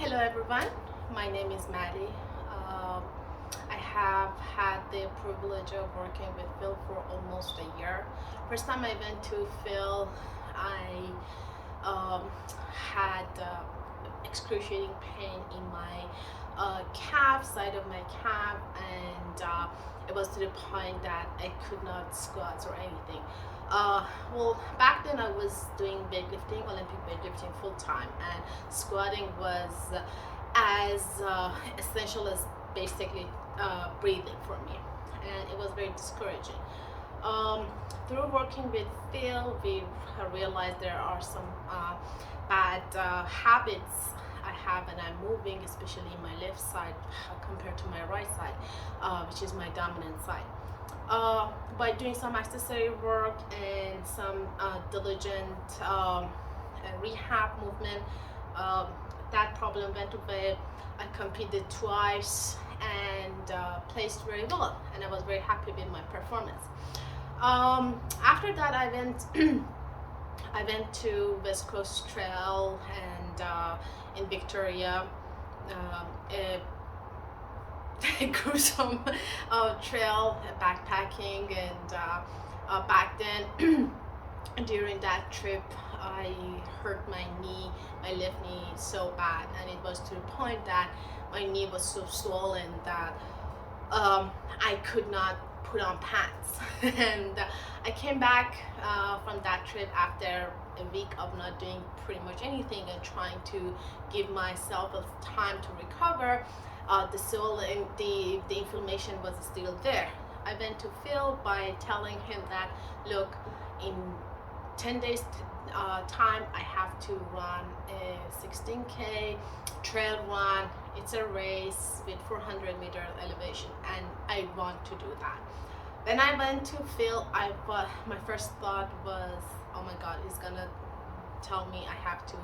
Hello everyone, my name is Maddie. Um, I have had the privilege of working with Phil for almost a year. First time I went to Phil, I had excruciating pain in my calf, side of my calf, and it was to the point that I could not squat or anything. Well, back then I was doing weightlifting, Olympic weightlifting full time, and squatting was as essential as basically breathing for me, and it was very discouraging. Um, Through working with Phil, we realized there are some bad habits I have when I'm moving, especially my left side compared to my right side, which is my dominant side. By doing some accessory work and some diligent rehab movement, um, that problem went away. I competed twice and placed very well, and I was very happy with my performance. After that, I went I went to West Coast Trail and in Victoria, a gruesome trail backpacking, and back then during that trip I hurt my knee, my left knee so bad, and it was to the point that my knee was so swollen that I could not put on pants. And I came back from that trip after a week of not doing pretty much anything and trying to give myself a time to recover. The inflammation was still there. I went to Phil by telling him that, look, in 10 days time I have to run a 16k trail run. It's a race with 400-meter elevation, and I want to do that. When I went to Phil, my first thought was, oh my god, he's gonna tell me I have to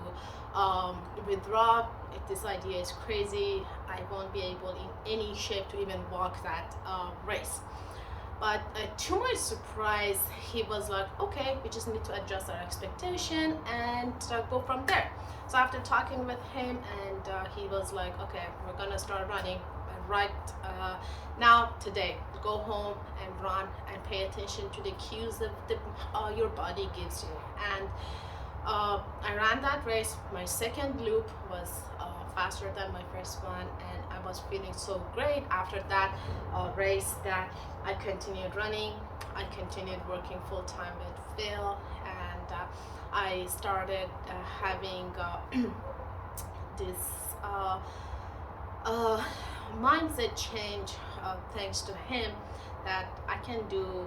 withdraw. If this idea is crazy, I won't be able in any shape to even walk that race. But to my surprise, he was like, okay, we just need to adjust our expectation and go from there. So after talking with him, and he was like, okay, we're gonna start running right now, today. Go home and run and pay attention to the cues that your body gives you. And I ran that race. My second loop was faster than my first one, and I was feeling so great after that race that I continued running. I continued working full time with Phil, and I started having this mindset change thanks to him, that I can do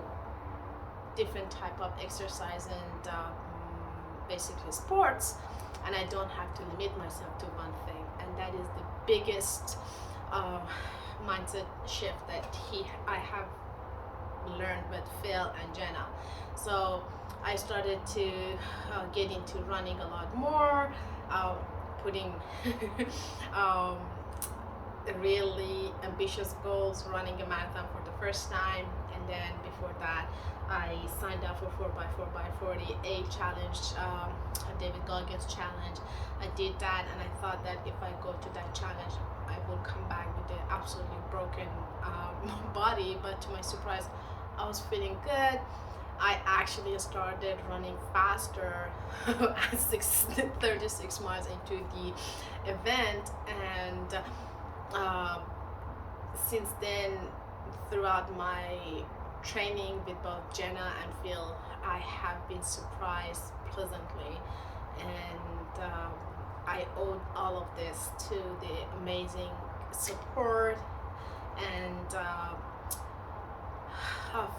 different type of exercise and basically sports, and I don't have to limit myself to one thing. And that is the biggest mindset shift that I have learned with Phil and Jenna. So I started to get into running a lot more, putting really ambitious goals, running a marathon for the first time. And then before that, I signed up for 4x4x48 challenge, David Goggin's challenge. I did that, and I thought that if I go to that challenge, I would come back with an absolutely broken body. But to my surprise, I was feeling good. I actually started running faster at 36 miles into the event, and since then, throughout my training with both Jenna and Phil, I have been surprised pleasantly, and I owe all of this to the amazing support and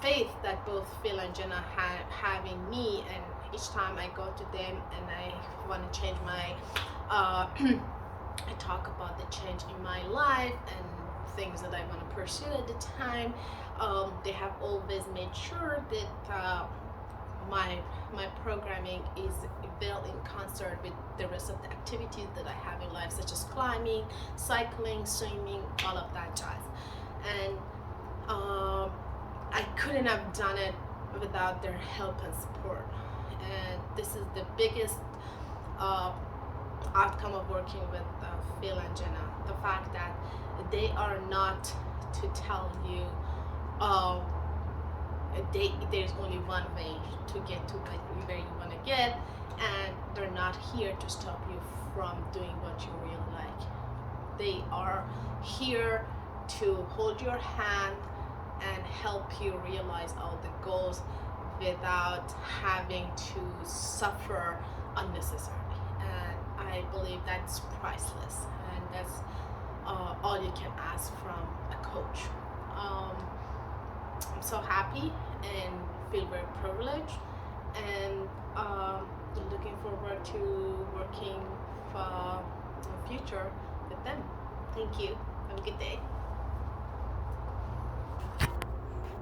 faith that both Phil and Jenna have in me. And each time I go to them and I want to change my I talk about the change in my life and things that I want to pursue at the time, they have always made sure that my programming is well in concert with the rest of the activities that I have in life, such as climbing, cycling, swimming, all of that jazz. And I couldn't have done it without their help and support. And this is the biggest outcome of working with Phil and Jenna. The fact that they are not to tell you, oh, there's only one way to get to where you want to get, and they're not here to stop you from doing what you really like. They are here to hold your hand and help you realize all the goals without having to suffer unnecessarily. And I believe that's priceless, and that's all you can ask from a coach. I'm so happy and feel very privileged, and looking forward to working for the future with them. Thank you. Have a good day.